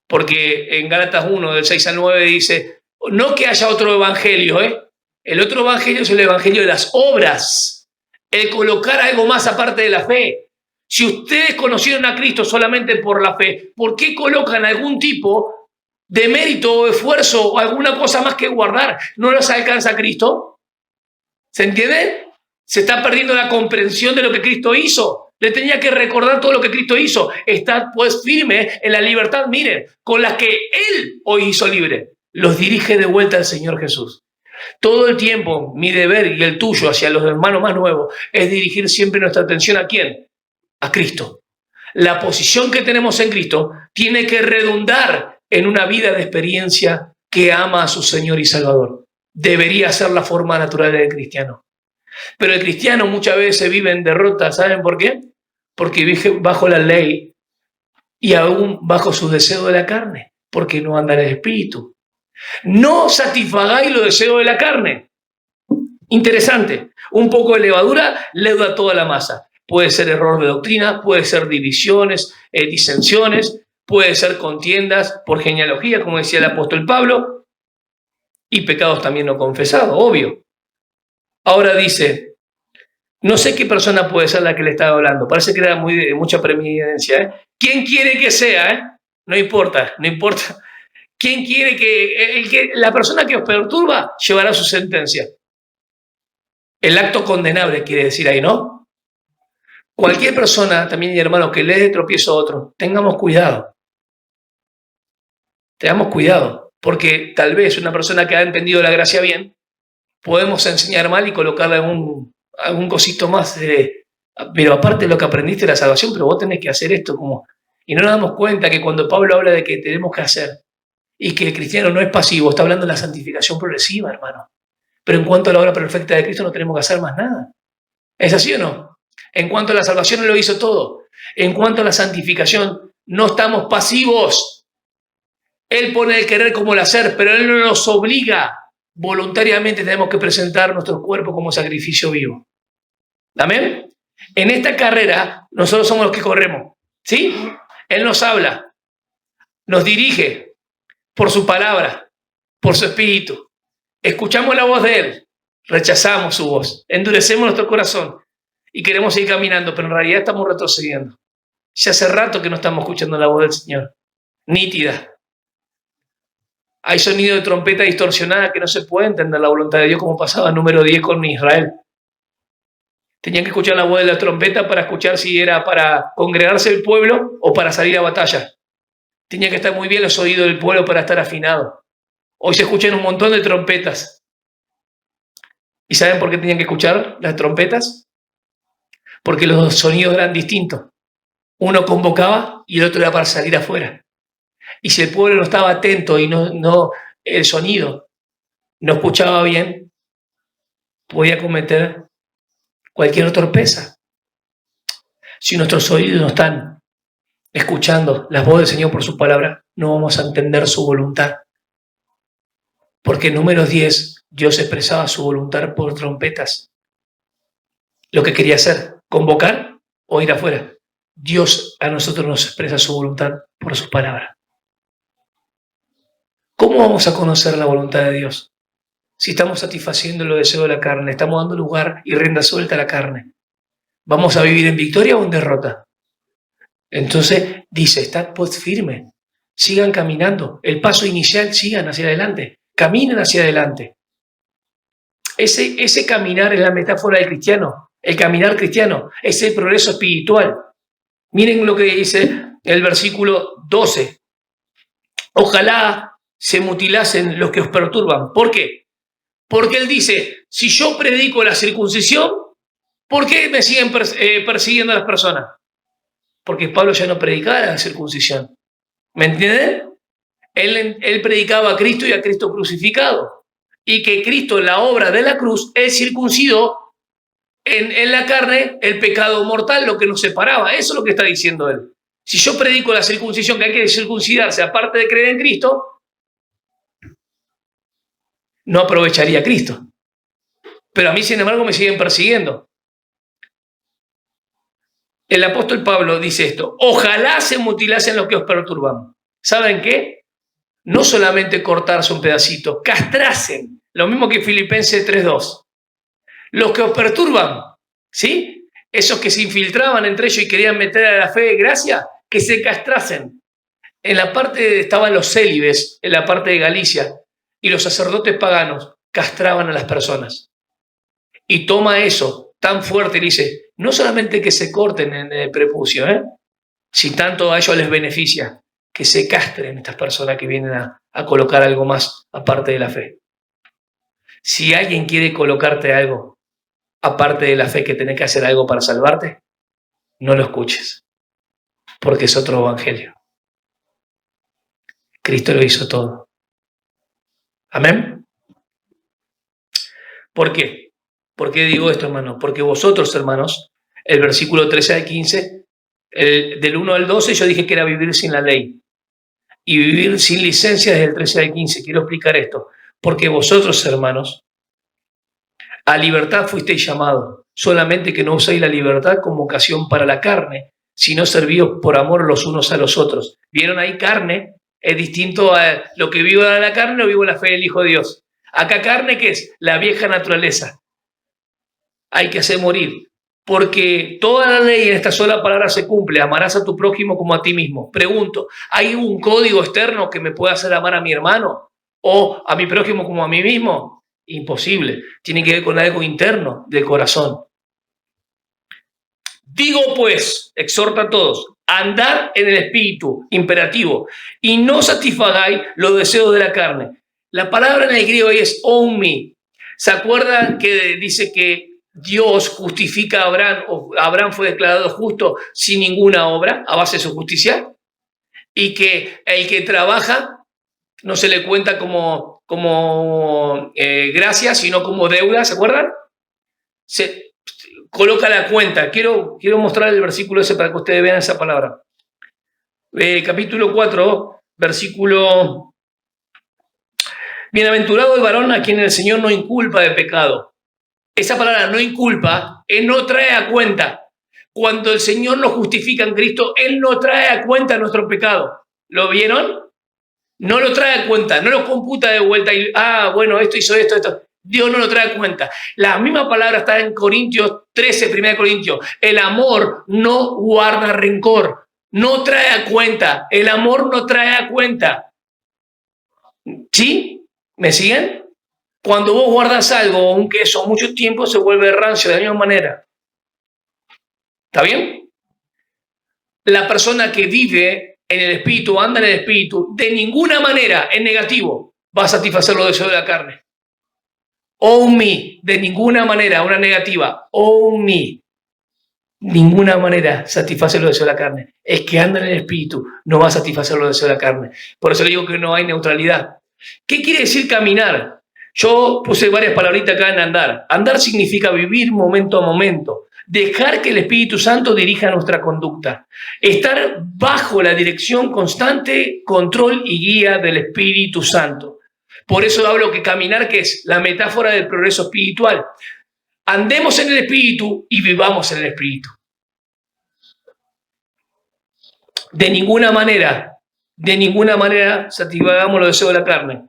Porque en Gálatas 1, del 6 al 9 dice, no que haya otro evangelio, el otro evangelio es el evangelio de las obras, el colocar algo más aparte de la fe. Si ustedes conocieron a Cristo solamente por la fe, ¿por qué colocan algún tipo de mérito o esfuerzo o alguna cosa más que guardar? ¿No los alcanza Cristo? ¿Se entiende? Se está perdiendo la comprensión de lo que Cristo hizo. Le tenía que recordar todo lo que Cristo hizo. Estad pues firme en la libertad, miren, con la que Él hoy hizo libre. Los dirige de vuelta al Señor Jesús. Todo el tiempo, mi deber y el tuyo hacia los hermanos más nuevos es dirigir siempre nuestra atención ¿a quién? A Cristo. La posición que tenemos en Cristo tiene que redundar en una vida de experiencia que ama a su Señor y Salvador. Debería ser la forma natural del cristiano. Pero el cristiano muchas veces vive en derrota. ¿Saben por qué? Porque vive bajo la ley y aún bajo su deseo de la carne, porque no anda en el espíritu. No satisfagáis los deseos de la carne. Interesante. Un poco de levadura leuda toda la masa. Puede ser error de doctrina, puede ser divisiones, disensiones, puede ser contiendas por genealogía, como decía el apóstol Pablo, y pecados también no confesados, obvio. Ahora dice, no sé qué persona puede ser la que le estaba hablando, parece que era mucha preeminencia. ¿Quién quiere que sea? No importa. ¿Quién quiere que la persona que os perturba llevará su sentencia? El acto condenable quiere decir ahí, ¿no? Cualquier persona, también hermano, que le dé tropiezo a otro, tengamos cuidado. Tengamos cuidado, porque tal vez una persona que ha entendido la gracia bien, podemos enseñar mal y colocarle algún cosito más. Pero aparte de lo que aprendiste de la salvación, pero vos tenés que hacer esto como... Y no nos damos cuenta que cuando Pablo habla de que tenemos que hacer y que el cristiano no es pasivo, está hablando de la santificación progresiva, hermano. Pero en cuanto a la obra perfecta de Cristo no tenemos que hacer más nada. ¿Es así o no? En cuanto a la salvación, Él lo hizo todo. En cuanto a la santificación, no estamos pasivos. Él pone el querer como el hacer, pero Él no nos obliga. Voluntariamente tenemos que presentar nuestro cuerpo como sacrificio vivo. ¿Amén? En esta carrera, nosotros somos los que corremos. ¿Sí? Él nos habla, nos dirige por su palabra, por su espíritu. Escuchamos la voz de Él, rechazamos su voz, endurecemos nuestro corazón y queremos seguir caminando, pero en realidad estamos retrocediendo. Ya hace rato que no estamos escuchando la voz del Señor, nítida. Hay sonido de trompeta distorsionada que no se puede entender la voluntad de Dios, como pasaba en número 10 con Israel. Tenían que escuchar la voz de la trompeta para escuchar si era para congregarse el pueblo o para salir a batalla. Tenía que estar muy bien los oídos del pueblo para estar afinado. Hoy se escuchan un montón de trompetas. ¿Y saben por qué tenían que escuchar las trompetas? Porque los sonidos eran distintos. Uno convocaba y el otro era para salir afuera. Y si el pueblo no estaba atento y el sonido no escuchaba bien, podía cometer cualquier torpeza. Si nuestros oídos no están escuchando las voces del Señor por su palabra, no vamos a entender su voluntad. Porque en Números 10, Dios expresaba su voluntad por trompetas. Lo que quería hacer, convocar o ir afuera. Dios a nosotros nos expresa su voluntad por su palabra. ¿Cómo vamos a conocer la voluntad de Dios? Si estamos satisfaciendo los deseos de la carne, estamos dando lugar y rienda suelta a la carne. ¿Vamos a vivir en victoria o en derrota? Entonces dice, estad pues firme, sigan caminando, el paso inicial, sigan hacia adelante, caminen hacia adelante. Ese caminar es la metáfora del cristiano, el caminar cristiano, es el progreso espiritual. Miren lo que dice el versículo 12. Ojalá se mutilasen los que os perturban. ¿Por qué? Porque él dice, si yo predico la circuncisión, ¿por qué me siguen persiguiendo a las personas? Porque Pablo ya no predicaba la circuncisión. ¿Me entienden? Él predicaba a Cristo y a Cristo crucificado. Y que Cristo, en la obra de la cruz, él circuncidó en la carne el pecado mortal, lo que nos separaba. Eso es lo que está diciendo él. Si yo predico la circuncisión, que hay que circuncidarse, aparte de creer en Cristo, no aprovecharía a Cristo. Pero a mí, sin embargo, me siguen persiguiendo. El apóstol Pablo dice esto: ojalá se mutilasen los que os perturban. ¿Saben qué? No solamente cortarse un pedacito, castrasen. Lo mismo que Filipenses 3:2. Los que os perturban, ¿sí? Esos que se infiltraban entre ellos y querían meter a la fe de gracia, que se castrasen. En la parte estaban los célibes, en la parte de Galicia, y los sacerdotes paganos castraban a las personas. Y toma eso tan fuerte y dice, no solamente que se corten en el prepucio, si tanto a ellos les beneficia, que se castren estas personas que vienen a colocar algo más aparte de la fe. Si alguien quiere colocarte algo aparte de la fe, que tenés que hacer algo para salvarte, no lo escuches, porque es otro evangelio. Cristo lo hizo todo. Amén. ¿Por qué? ¿Por qué digo esto, hermano? Porque vosotros, hermanos, el versículo 13 al 15, del 1 al 12, yo dije que era vivir sin la ley. Y vivir sin licencia desde el 13 al 15. Quiero explicar esto. Porque vosotros, hermanos, a libertad fuisteis llamados, solamente que no uséis la libertad como ocasión para la carne, sino servíos por amor los unos a los otros. ¿Vieron ahí? Carne es distinto a lo que vivo de la carne o vivo la fe del Hijo de Dios. Acá carne, ¿qué es? La vieja naturaleza. Hay que hacer morir. Porque toda la ley en esta sola palabra se cumple. Amarás a tu prójimo como a ti mismo. Pregunto, ¿hay un código externo que me pueda hacer amar a mi hermano o a mi prójimo como a mí mismo? Imposible. Tiene que ver con algo interno del corazón. Digo pues, exhorta a todos, andad en el espíritu, imperativo, y no satisfagáis los deseos de la carne. La palabra en el griego ahí es oumi. ¿Se acuerdan que dice que Dios justifica a Abraham, o Abraham fue declarado justo sin ninguna obra, a base de su justicia? Y que el que trabaja no se le cuenta como gracia, sino como deuda, ¿se acuerdan? Se coloca la cuenta. Quiero mostrar el versículo ese para que ustedes vean esa palabra. Capítulo 4, versículo... Bienaventurado el varón a quien el Señor no inculpa de pecado. Esa palabra no inculpa, Él no trae a cuenta. Cuando el Señor nos justifica en Cristo, Él no trae a cuenta nuestro pecado. ¿Lo vieron? No lo trae a cuenta, no lo computa de vuelta y, bueno, esto hizo esto. Dios no lo trae a cuenta. La misma palabra está en Corintios 13, 1 Corintios. El amor no guarda rencor, no trae a cuenta. El amor no trae a cuenta. ¿Sí? ¿Me siguen? Cuando vos guardas algo, un queso, mucho tiempo se vuelve rancio de la misma manera. ¿Está bien? La persona que vive en el espíritu, anda en el espíritu, de ninguna manera, en negativo, va a satisfacer los deseos de la carne. Oumi, de ninguna manera, una negativa. Oumi, ninguna manera satisface los deseos de la carne. Es que anda en el espíritu, no va a satisfacer los deseos de la carne. Por eso le digo que no hay neutralidad. ¿Qué quiere decir caminar? Yo puse varias palabritas acá en andar. Andar significa vivir momento a momento. Dejar que el Espíritu Santo dirija nuestra conducta. Estar bajo la dirección constante, control y guía del Espíritu Santo. Por eso hablo que caminar, que es la metáfora del progreso espiritual. Andemos en el Espíritu y vivamos en el Espíritu. De ninguna manera satisfagamos los deseos de la carne.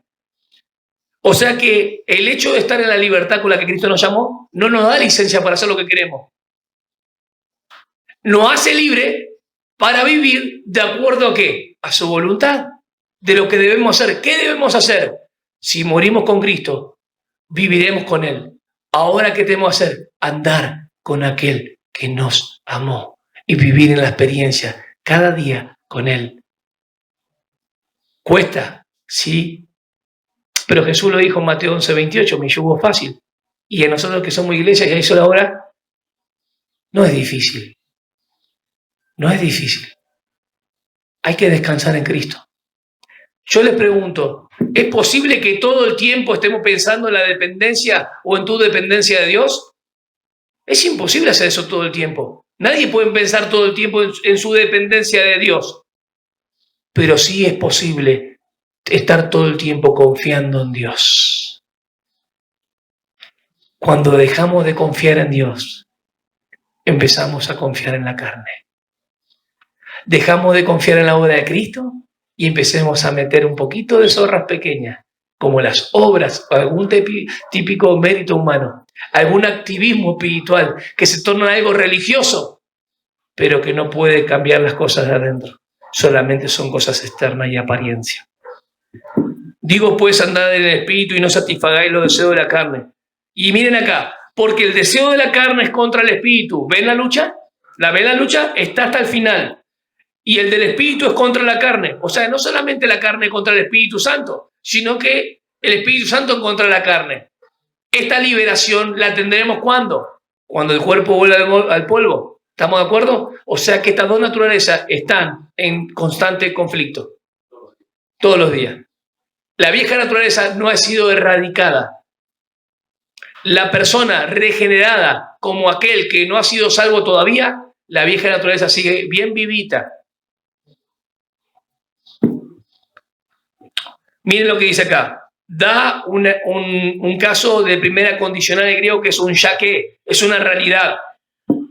O sea que el hecho de estar en la libertad con la que Cristo nos llamó no nos da licencia para hacer lo que queremos. Nos hace libre para vivir de acuerdo a ¿qué? A su voluntad, de lo que debemos hacer. ¿Qué debemos hacer? Si morimos con Cristo, viviremos con Él. Ahora, ¿qué tenemos que hacer? Andar con aquel que nos amó y vivir en la experiencia cada día con Él. ¿Cuesta? Sí. Pero Jesús lo dijo en Mateo 11:28, mi yugo es fácil. Y a nosotros que somos iglesia y a eso la hora, no es difícil. No es difícil. Hay que descansar en Cristo. Yo les pregunto, ¿es posible que todo el tiempo estemos pensando en la dependencia o en tu dependencia de Dios? Es imposible hacer eso todo el tiempo. Nadie puede pensar todo el tiempo en su dependencia de Dios. Pero sí es posible estar todo el tiempo confiando en Dios. Cuando dejamos de confiar en Dios, empezamos a confiar en la carne. Dejamos de confiar en la obra de Cristo y empecemos a meter un poquito de zorras pequeñas, como las obras, algún típico mérito humano, algún activismo espiritual que se torna en algo religioso, pero que no puede cambiar las cosas de adentro. Solamente son cosas externas y apariencia. Digo, pues, andad en el espíritu y no satisfagáis los deseos de la carne. Y miren acá, porque el deseo de la carne es contra el espíritu. ¿Ven la lucha? ¿Ven la lucha? Está hasta el final. Y el del Espíritu es contra la carne. O sea, no solamente la carne contra el Espíritu Santo, sino que el Espíritu Santo contra la carne. Esta liberación la tendremos ¿cuándo? Cuando el cuerpo vuelva al polvo. ¿Estamos de acuerdo? O sea que estas dos naturalezas están en constante conflicto. Todos los días. La vieja naturaleza no ha sido erradicada. La persona regenerada como aquel que no ha sido salvo todavía, la vieja naturaleza sigue bien vivita. Miren lo que dice acá. Da un caso de primera condicional en griego que es un ya que, es una realidad.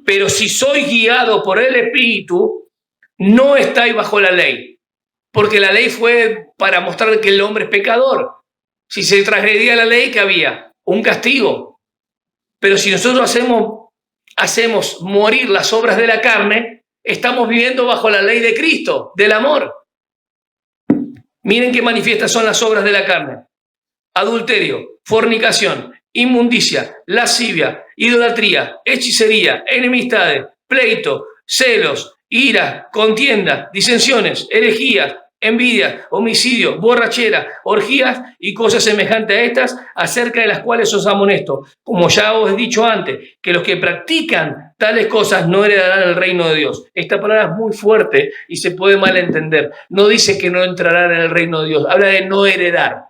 Pero si sois guiado por el Espíritu, no estáis bajo la ley. Porque la ley fue para mostrar que el hombre es pecador. Si se transgredía la ley, ¿qué había? Un castigo. Pero si nosotros hacemos morir las obras de la carne, estamos viviendo bajo la ley de Cristo, del amor. Miren qué manifiestas son las obras de la carne. Adulterio, fornicación, inmundicia, lascivia, idolatría, hechicería, enemistades, pleito, celos, ira, contienda, disensiones, herejías, envidia, homicidio, borrachera, orgías y cosas semejantes a estas, acerca de las cuales os amonesto. Como ya os he dicho antes, que los que practican tales cosas no heredarán el reino de Dios. Esta palabra es muy fuerte y se puede malentender. No dice que no entrarán en el reino de Dios, habla de no heredar.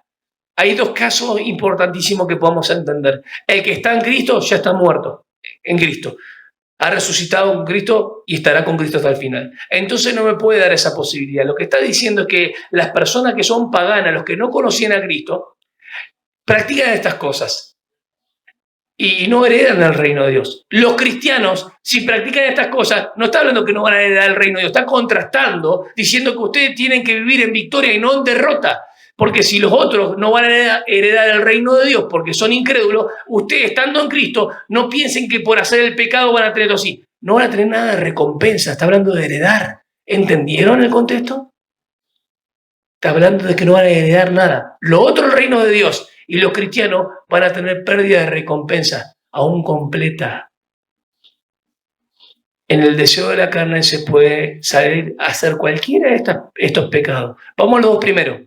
Hay dos casos importantísimos que podemos entender. El que está en Cristo ya está muerto en Cristo. Ha resucitado con Cristo y estará con Cristo hasta el final. Entonces no me puede dar esa posibilidad. Lo que está diciendo es que las personas que son paganas, los que no conocían a Cristo, practican estas cosas y no heredan el reino de Dios. Los cristianos, si practican estas cosas, no está hablando que no van a heredar el reino de Dios, está contrastando, diciendo que ustedes tienen que vivir en victoria y no en derrota. Porque si los otros no van a heredar el reino de Dios porque son incrédulos, ustedes estando en Cristo, no piensen que por hacer el pecado van a tenerlo así. No van a tener nada de recompensa, está hablando de heredar. ¿Entendieron el contexto? Está hablando de que no van a heredar nada. Lo otro, el reino de Dios, y los cristianos van a tener pérdida de recompensa, aún completa. En el deseo de la carne se puede salir a hacer cualquiera de estos pecados. Vamos a los dos primeros.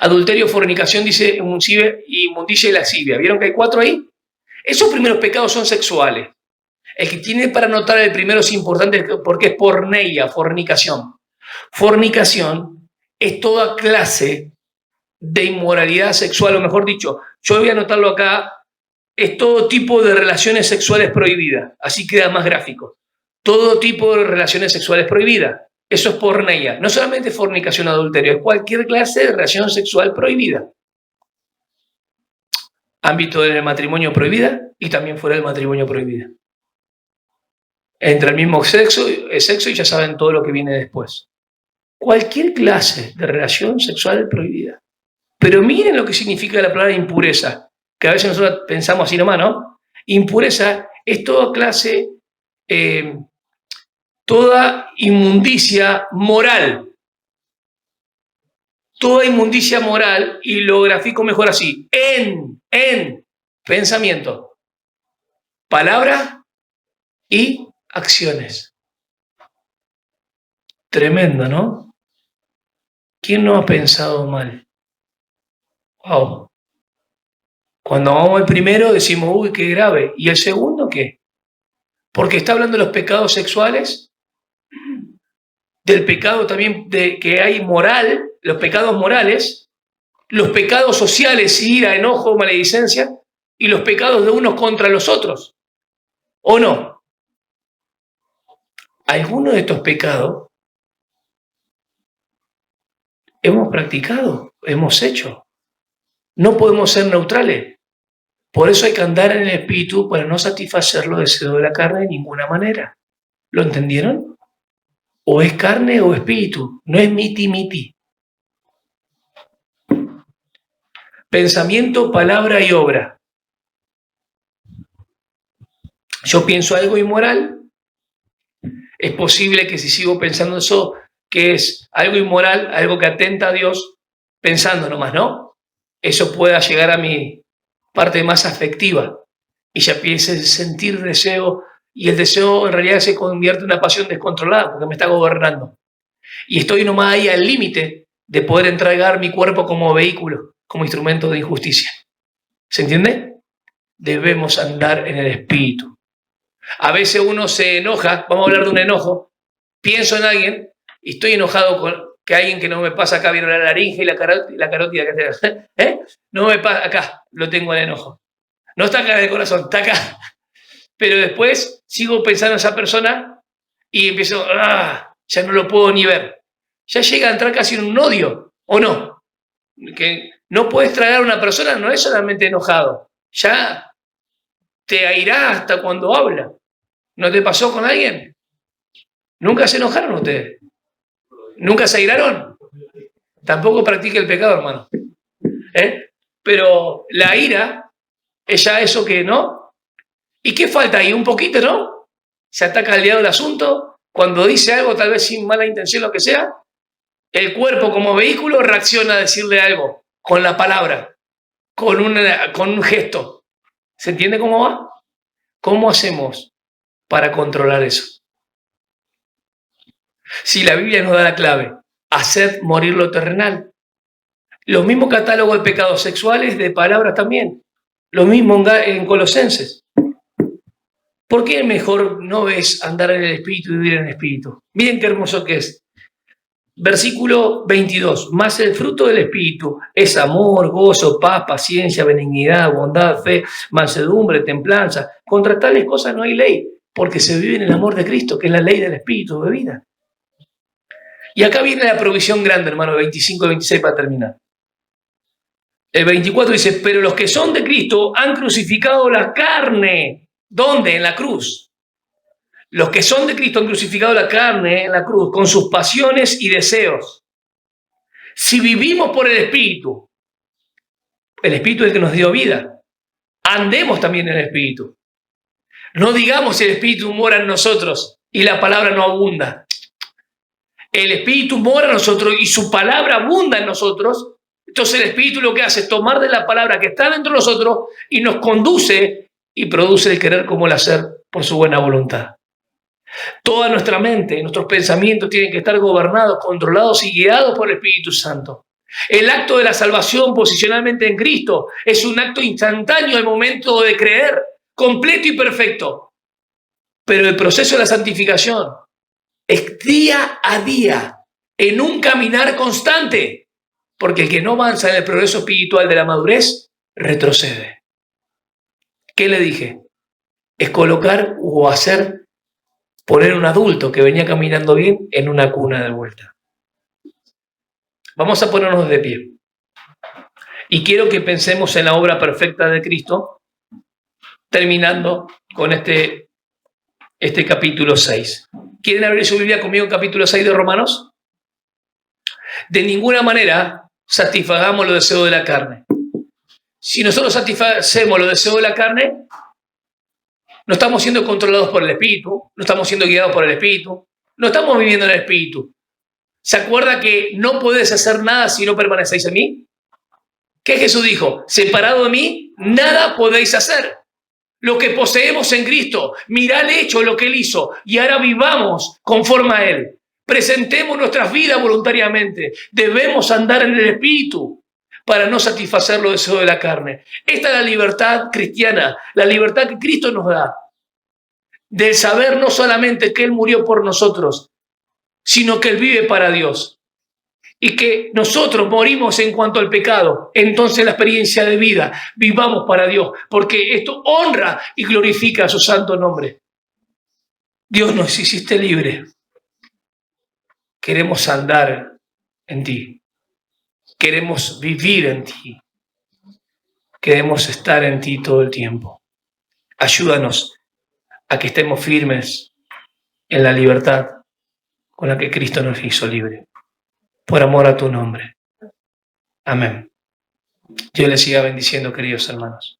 Adulterio, fornicación, dice inmundicia y lascivia. ¿Vieron que hay 4 ahí? Esos primeros pecados son sexuales. El que tiene para anotar el primero es importante porque es porneia, fornicación. Fornicación es toda clase de inmoralidad sexual, o mejor dicho, yo voy a anotarlo acá, es todo tipo de relaciones sexuales prohibidas. Así queda más gráfico. Todo tipo de relaciones sexuales prohibidas. Eso es porneia. No solamente fornicación, adulterio, es cualquier clase de relación sexual prohibida. Ámbito del matrimonio prohibida y también fuera del matrimonio prohibida. Entre el mismo sexo y ya saben todo lo que viene después. Cualquier clase de relación sexual prohibida. Pero miren lo que significa la palabra impureza, que a veces nosotros pensamos así nomás, ¿no? Impureza es toda clase, toda inmundicia moral. toda inmundicia moral, y lo grafico mejor así, en pensamiento, palabra y acciones. Tremendo, ¿no? ¿Quién no ha pensado mal? Wow. Cuando vamos al primero decimos, uy, qué grave. ¿Y el segundo qué? Porque está hablando de los pecados sexuales, del pecado también que hay moral, los pecados morales, los pecados sociales, ira, enojo, maledicencia, y los pecados de unos contra los otros. ¿O no? Algunos de estos pecados hemos practicado, hemos hecho. No podemos ser neutrales. Por eso hay que andar en el espíritu para no satisfacer los deseos de la carne de ninguna manera. ¿Lo entendieron? O es carne o espíritu, no es miti. Pensamiento, palabra y obra. Yo pienso algo inmoral, es posible que si sigo pensando eso, que es algo inmoral, algo que atenta a Dios, pensando nomás, ¿no? Eso pueda llegar a mi parte más afectiva y ya empiece a sentir deseo, y el deseo en realidad se convierte en una pasión descontrolada porque me está gobernando. Y estoy nomás ahí al límite de poder entregar mi cuerpo como vehículo, como instrumento de injusticia. ¿Se entiende? Debemos andar en el espíritu. A veces uno se enoja, vamos a hablar de un enojo, pienso en alguien y estoy enojado con que alguien que no me pasa acá, viene la laringe y la carótida, no me pasa acá, lo tengo el enojo. No está acá en el corazón, está acá. Pero después sigo pensando en esa persona y empiezo, ya no lo puedo ni ver. Ya llega a entrar casi en un odio, ¿o no? Que no puedes tragar a una persona, no es solamente enojado, ya te airá hasta cuando habla. ¿No te pasó con alguien? ¿Nunca se enojaron ustedes? ¿Nunca se airaron? Tampoco practique el pecado, hermano. Pero la ira es ya eso que, ¿no? ¿Y qué falta ahí? Un poquito, ¿no? Se ataca al diablo el asunto. Cuando dice algo, tal vez sin mala intención, lo que sea, el cuerpo como vehículo reacciona a decirle algo con la palabra, con un gesto. ¿Se entiende cómo va? ¿Cómo hacemos para controlar eso? Si la Biblia nos da la clave, haced morir lo terrenal. Los mismos catálogos de pecados sexuales, de palabras también. Lo mismo en Colosenses. ¿Por qué mejor no es andar en el espíritu y vivir en el espíritu? Miren qué hermoso que es. Versículo 22. Más el fruto del espíritu es amor, gozo, paz, paciencia, benignidad, bondad, fe, mansedumbre, templanza. Contra tales cosas no hay ley, porque se vive en el amor de Cristo, que es la ley del espíritu de vida. Y acá viene la provisión grande, hermano, 25 y 26 para terminar. El 24 dice, pero los que son de Cristo han crucificado la carne. ¿Dónde? En la cruz. Los que son de Cristo han crucificado la carne en la cruz con sus pasiones y deseos. Si vivimos por el Espíritu es el que nos dio vida, andemos también en el Espíritu. No digamos el Espíritu mora en nosotros y la palabra no abunda. El Espíritu mora en nosotros y su palabra abunda en nosotros. Entonces el Espíritu lo que hace es tomar de la palabra que está dentro de nosotros y nos conduce y produce el querer como el hacer por su buena voluntad. Toda nuestra mente, nuestros pensamientos tienen que estar gobernados, controlados y guiados por el Espíritu Santo. El acto de la salvación posicionalmente en Cristo es un acto instantáneo al momento de creer, completo y perfecto. Pero el proceso de la santificación es día a día, en un caminar constante, porque el que no avanza en el progreso espiritual de la madurez, retrocede. ¿Qué le dije? Es colocar o poner un adulto que venía caminando bien en una cuna de vuelta. Vamos a ponernos de pie. Y quiero que pensemos en la obra perfecta de Cristo, terminando con este capítulo 6. ¿Quieren abrir su Biblia conmigo en capítulo 6 de Romanos? De ninguna manera satisfagamos los deseos de la carne. Si nosotros satisfacemos los deseos de la carne, no estamos siendo controlados por el Espíritu, no estamos siendo guiados por el Espíritu, no estamos viviendo en el Espíritu. ¿Se acuerda que no podéis hacer nada si no permanecéis en mí? ¿Qué Jesús dijo? Separado de mí, nada podéis hacer. Lo que poseemos en Cristo, mirá el hecho, lo que Él hizo, y ahora vivamos conforme a Él. Presentemos nuestras vidas voluntariamente. Debemos andar en el Espíritu para no satisfacer los deseos de la carne. Esta es la libertad cristiana, la libertad que Cristo nos da. Del saber no solamente que Él murió por nosotros, sino que Él vive para Dios. Y que nosotros morimos en cuanto al pecado. Entonces la experiencia de vida, vivamos para Dios, porque esto honra y glorifica su santo nombre. Dios nos hiciste libre. Queremos andar en ti. Queremos vivir en ti. Queremos estar en ti todo el tiempo. Ayúdanos a que estemos firmes en la libertad con la que Cristo nos hizo libre. Por amor a tu nombre. Amén. Dios les siga bendiciendo, queridos hermanos.